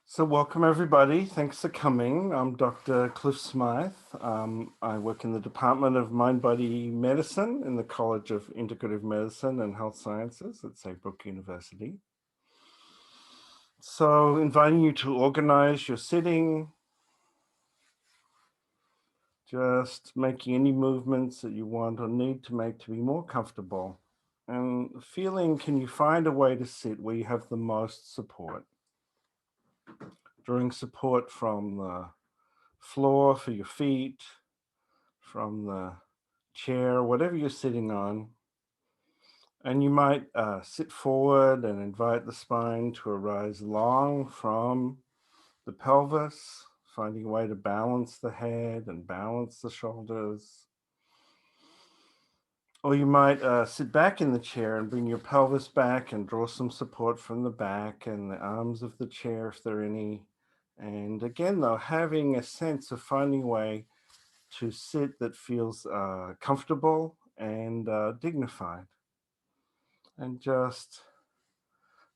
So welcome everybody. Thanks for coming. I'm Dr. Cliff Smyth. I work in the Department of Mind-Body Medicine in the College of Integrative Medicine and Health Sciences at Saybrook University. So inviting you to organize your sitting, just making any movements that you want or need to make to be more comfortable. And feeling, can you find a way to sit where you have the most support? Drawing support from the floor for your feet, from the chair, whatever you're sitting on. And you might sit forward and invite the spine to arise long from the pelvis, finding a way to balance the head and balance the shoulders. Or you might sit back in the chair and bring your pelvis back and draw some support from the back and the arms of the chair if there are any. And again, though, having a sense of finding a way to sit that feels comfortable and dignified, and just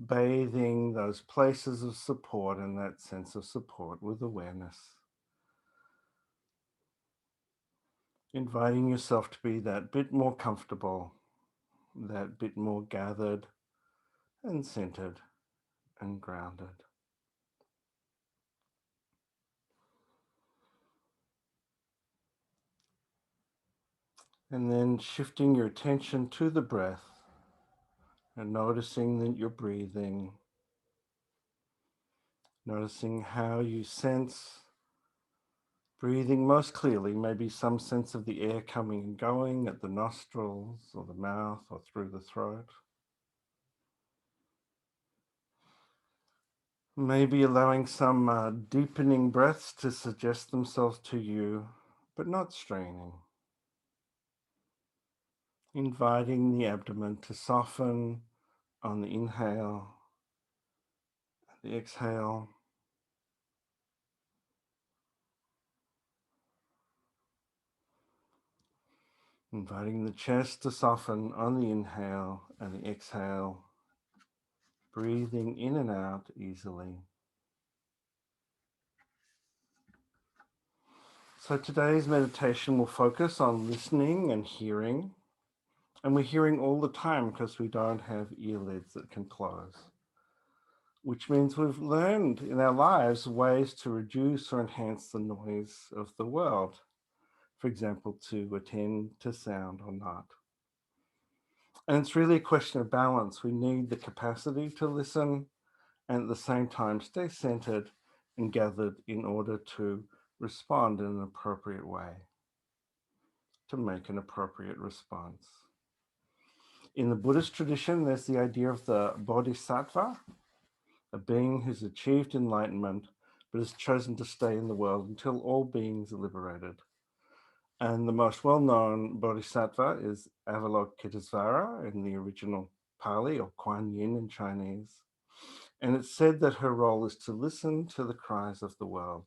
bathing those places of support and that sense of support with awareness. Inviting yourself to be that bit more comfortable, that bit more gathered and centered and grounded. And then shifting your attention to the breath and noticing that you're breathing, noticing how you sense breathing most clearly, maybe some sense of the air coming and going at the nostrils or the mouth or through the throat. Maybe allowing some deepening breaths to suggest themselves to you, but not straining. Inviting the abdomen to soften on the inhale and the exhale. Inviting the chest to soften on the inhale and the exhale. Breathing in and out easily. So today's meditation will focus on listening and hearing. And we're hearing all the time because we don't have earlids that can close, which means we've learned in our lives ways to reduce or enhance the noise of the world. For example, to attend to sound or not. And it's really a question of balance. We need the capacity to listen and at the same time stay centered and gathered in order to respond in an appropriate way, to make an appropriate response. In the Buddhist tradition, there's the idea of the bodhisattva, a being who's achieved enlightenment but has chosen to stay in the world until all beings are liberated. And the most well-known bodhisattva is Avalokitesvara in the original Pali, or Kuan Yin in Chinese. And it's said that her role is to listen to the cries of the world.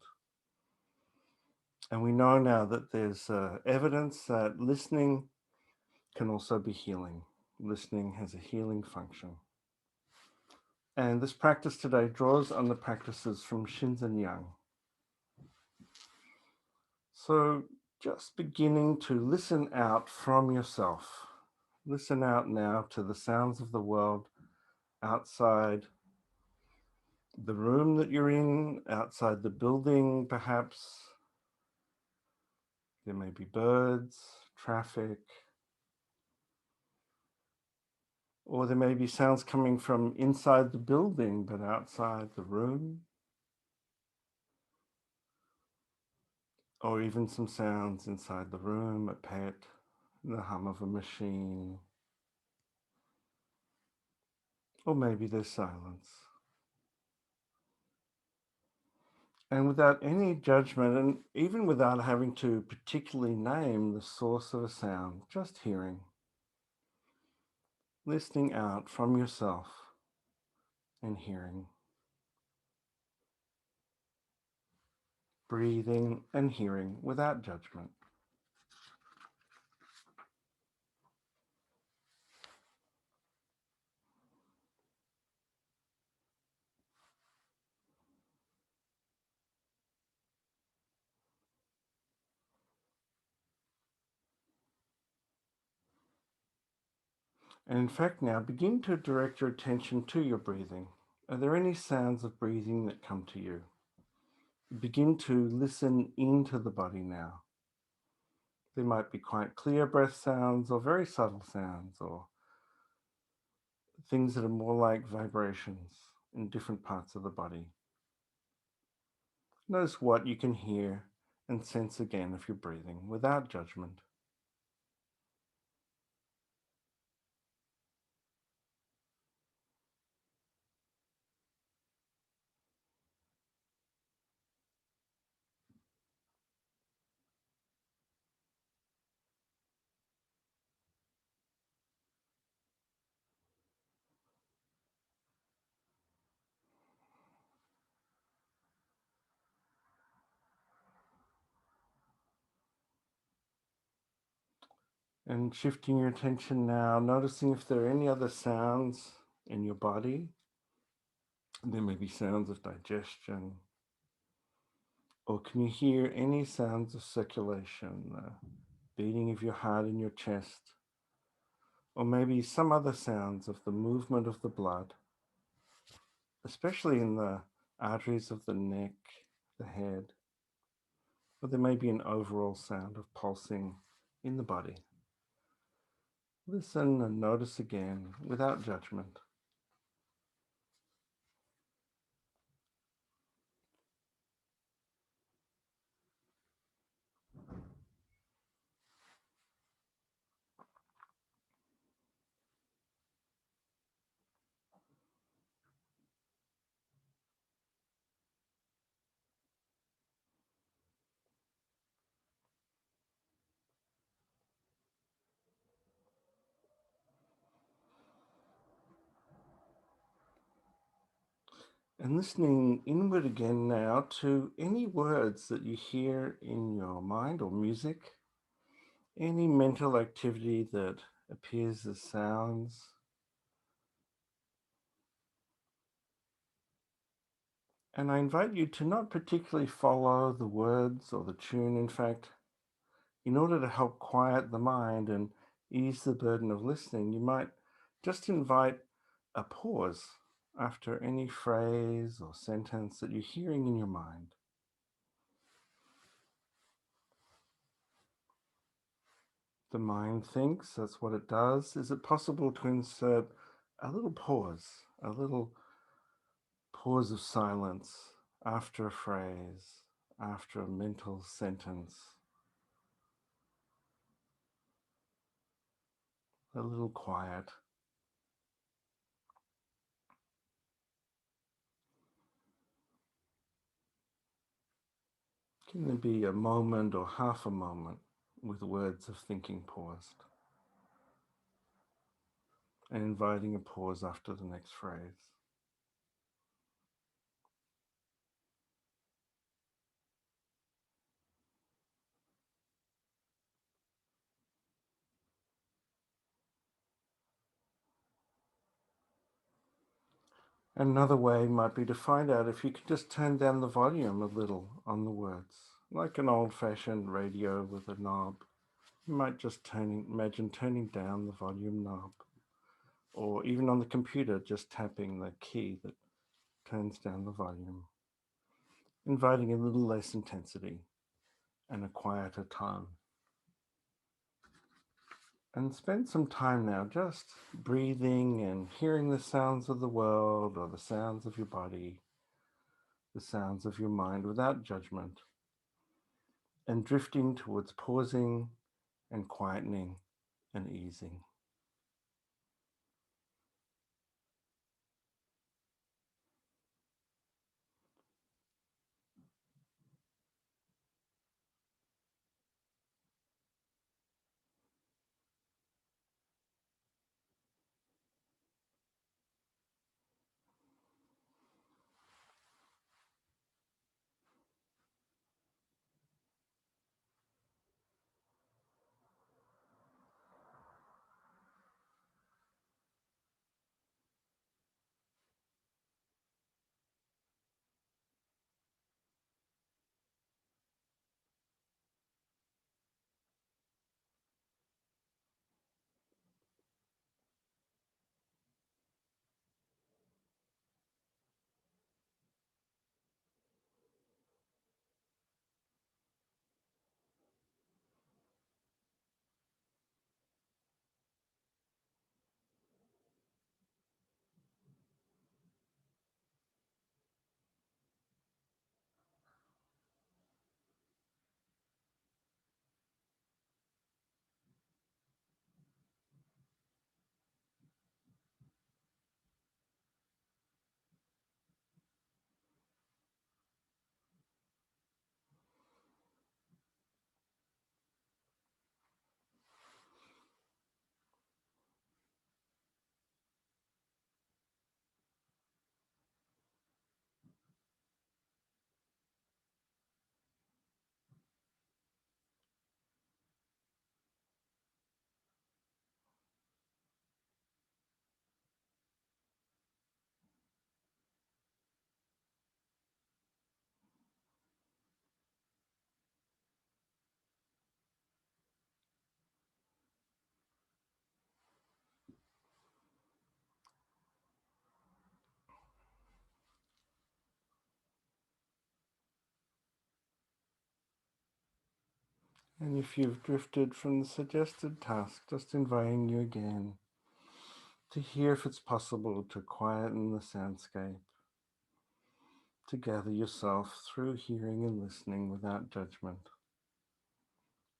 And we know now that there's evidence that listening can also be healing. Listening has a healing function. And this practice today draws on the practices from Shinzen Yang. So just beginning to listen out from yourself. Listen out now to the sounds of the world outside the room that you're in, outside the building perhaps. There may be birds, traffic, or there may be sounds coming from inside the building but outside the room. Or even some sounds inside the room, a pet, the hum of a machine. Or maybe there's silence. And without any judgment, and even without having to particularly name the source of a sound, just hearing. Listening out from yourself and hearing. Breathing and hearing without judgment. And in fact, now begin to direct your attention to your breathing. Are there any sounds of breathing that come to you? Begin to listen into the body now. They might be quite clear breath sounds or very subtle sounds or things that are more like vibrations in different parts of the body. Notice what you can hear and sense again of your breathing without judgment. And shifting your attention now, noticing if there are any other sounds in your body. There may be sounds of digestion. Or can you hear any sounds of circulation, the beating of your heart in your chest? Or maybe some other sounds of the movement of the blood, especially in the arteries of the neck, the head. Or there may be an overall sound of pulsing in the body. Listen and notice again without judgment. And listening inward again now to any words that you hear in your mind or music, any mental activity that appears as sounds. And I invite you to not particularly follow the words or the tune. In fact, in order to help quiet the mind and ease the burden of listening, you might just invite a pause after any phrase or sentence that you're hearing in your mind. The mind thinks, that's what it does. Is it possible to insert a little pause of silence after a phrase, after a mental sentence, a little quiet? Can there be a moment or half a moment with words of thinking paused, and inviting a pause after the next phrase? Another way might be to find out if you can just turn down the volume a little on the words, like an old-fashioned radio with a knob. You might just imagine turning down the volume knob, or even on the computer, just tapping the key that turns down the volume, inviting a little less intensity and a quieter tone. And spend some time now just breathing and hearing the sounds of the world or the sounds of your body, the sounds of your mind without judgment, and drifting towards pausing and quietening and easing. And if you've drifted from the suggested task, just inviting you again to hear if it's possible to quieten the soundscape, to gather yourself through hearing and listening without judgment,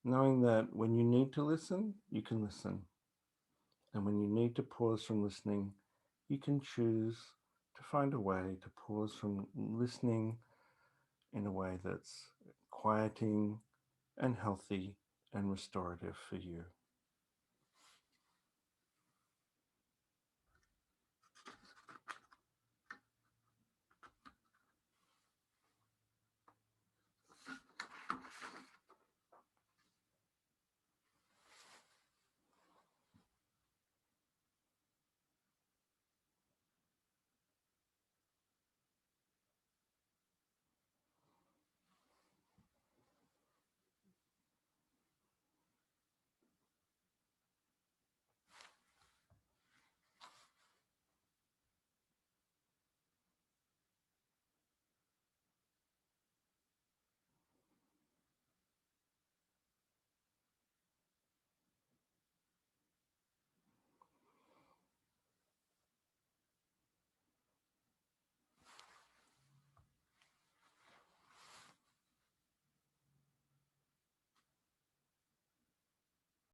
knowing that when you need to listen, you can listen, and when you need to pause from listening, you can choose to find a way to pause from listening in a way that's quieting and healthy and restorative for you.